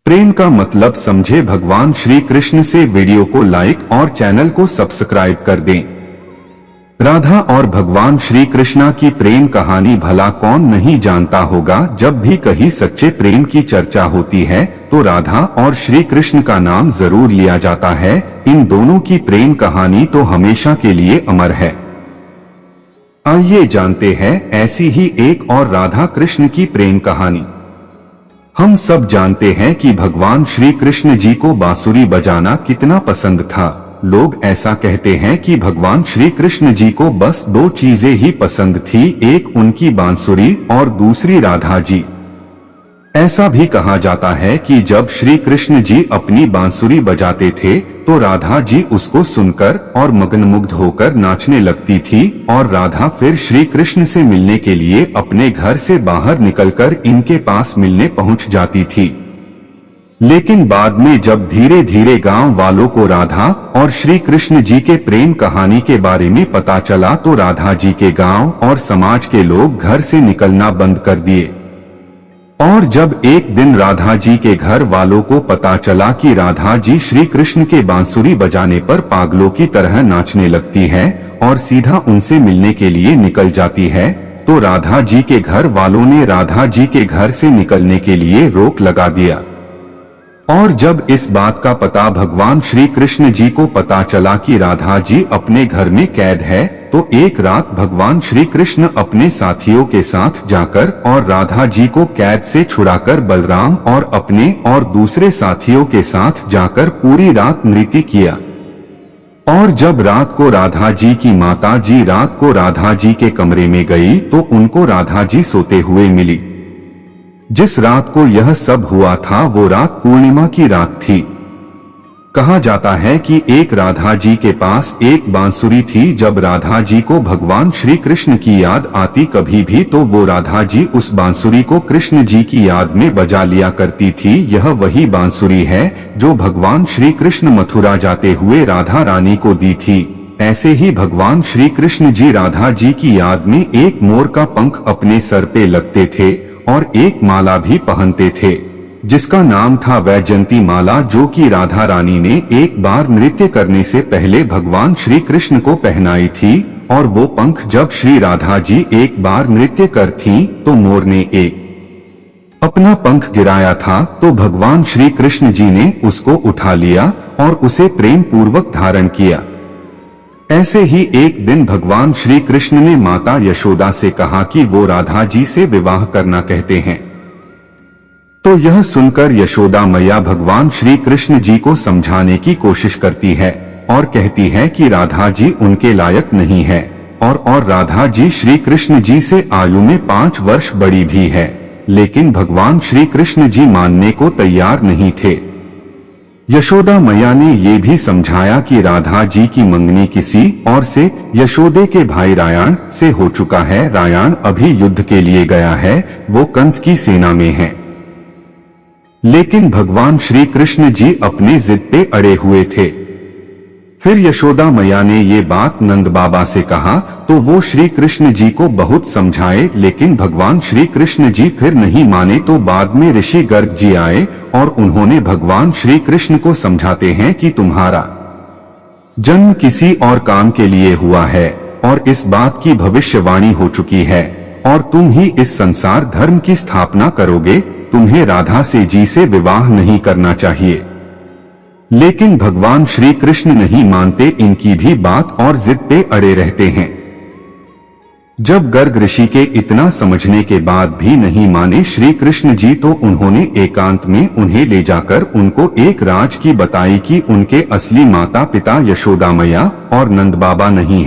प्रेम का मतलब समझे भगवान श्री कृष्ण से वीडियो को लाइक और चैनल को सब्सक्राइब कर दें। राधा और भगवान श्री कृष्णा की प्रेम कहानी भला कौन नहीं जानता होगा। जब भी कहीं सच्चे प्रेम की चर्चा होती है तो राधा और श्री कृष्ण का नाम जरूर लिया जाता है। इन दोनों की प्रेम कहानी तो हमेशा के लिए अमर है। आइए जानते हैं ऐसी ही एक और राधा कृष्ण की प्रेम कहानी। हम सब जानते हैं कि भगवान श्री कृष्ण जी को बांसुरी बजाना कितना पसंद था। लोग ऐसा कहते हैं कि भगवान श्री कृष्ण जी को बस दो चीजें ही पसंद थी, एक उनकी बांसुरी और दूसरी राधा जी। ऐसा भी कहा जाता है कि जब श्री कृष्ण जी अपनी बांसुरी बजाते थे तो राधा जी उसको सुनकर और मगनमुग्ध होकर नाचने लगती थी और राधा फिर श्री कृष्ण से मिलने के लिए अपने घर से बाहर निकलकर इनके पास मिलने पहुंच जाती थी। लेकिन बाद में जब धीरे धीरे गांव वालों को राधा और श्री कृष्ण जी के प्रेम कहानी के बारे में पता चला तो राधा जी के गांव और समाज के लोग घर से निकलना बंद कर दिए। और जब एक दिन राधा जी के घर वालों को पता चला कि राधा जी श्री कृष्ण के बांसुरी बजाने पर पागलों की तरह नाचने लगती है और सीधा उनसे मिलने के लिए निकल जाती है, तो राधा जी के घर वालों ने राधा जी के घर से निकलने के लिए रोक लगा दिया। और जब इस बात का पता भगवान श्री कृष्ण जी को पता चला कि राधा जी अपने घर में कैद है, तो एक रात भगवान श्री कृष्ण अपने साथियों के साथ जाकर और राधा जी को कैद से छुड़ाकर बलराम और अपने और दूसरे साथियों के साथ जाकर पूरी रात नृत्य किया। और जब रात को राधा जी की माता जी रात को राधा जी के कमरे में गई तो उनको राधा जी सोते हुए मिली। जिस रात को यह सब हुआ था वो रात पूर्णिमा की रात थी। कहा जाता है कि एक राधा जी के पास एक बांसुरी थी। जब राधा जी को भगवान श्री कृष्ण की याद आती कभी भी तो वो राधा जी उस बांसुरी को कृष्ण जी की याद में बजा लिया करती थी। यह वही बांसुरी है जो भगवान श्री कृष्ण मथुरा जाते हुए राधा रानी को दी थी। ऐसे ही भगवान श्री कृष्ण जी राधा जी की याद में एक मोर का पंख अपने सर पे लगते थे और एक माला भी पहनते थे जिसका नाम था वैजयंती माला, जो कि राधा रानी ने एक बार नृत्य करने से पहले भगवान श्री कृष्ण को पहनाई थी। और वो पंख जब श्री राधा जी एक बार नृत्य कर थीं तो मोर ने एक अपना पंख गिराया था तो भगवान श्री कृष्ण जी ने उसको उठा लिया और उसे प्रेम पूर्वक धारण किया। ऐसे ही एक दिन भगवान श्री कृष्ण ने माता यशोदा से कहा कि वो राधा जी से विवाह करना कहते हैं। तो यह सुनकर यशोदा मैया भगवान श्री कृष्ण जी को समझाने की कोशिश करती है और कहती है कि राधा जी उनके लायक नहीं है और राधा जी श्री कृष्ण जी से आयु में 5 वर्ष बड़ी भी है। लेकिन भगवान श्री कृष्ण जी मानने को तैयार नहीं थे। यशोदा मैया ने ये भी समझाया कि राधा जी की मंगनी किसी और से यशोदे के भाई रायण से हो चुका है। रायण अभी युद्ध के लिए गया है, वो कंस की सेना में है। लेकिन भगवान श्री कृष्ण जी अपने जिद पे अड़े हुए थे। फिर यशोदा मैया ने ये बात नंद बाबा से कहा तो वो श्री कृष्ण जी को बहुत समझाए, लेकिन भगवान श्री कृष्ण जी फिर नहीं माने। तो बाद में ऋषि गर्ग जी आए और उन्होंने भगवान श्री कृष्ण को समझाते हैं कि तुम्हारा जन्म किसी और काम के लिए हुआ है और इस बात की भविष्यवाणी हो चुकी है और तुम ही इस संसार धर्म की स्थापना करोगे। तुम्हें राधा जी से विवाह नहीं करना चाहिए। लेकिन भगवान श्री कृष्ण नहीं मानते इनकी भी बात और जिद पे अड़े रहते हैं। जब गर्ग ऋषि के इतना समझने के बाद भी नहीं माने श्री कृष्ण जी तो उन्होंने एकांत में उन्हें ले जाकर उनको एक राज की बताई कि उनके असली माता पिता यशोदा मैया और नंद बाबा नहीं है।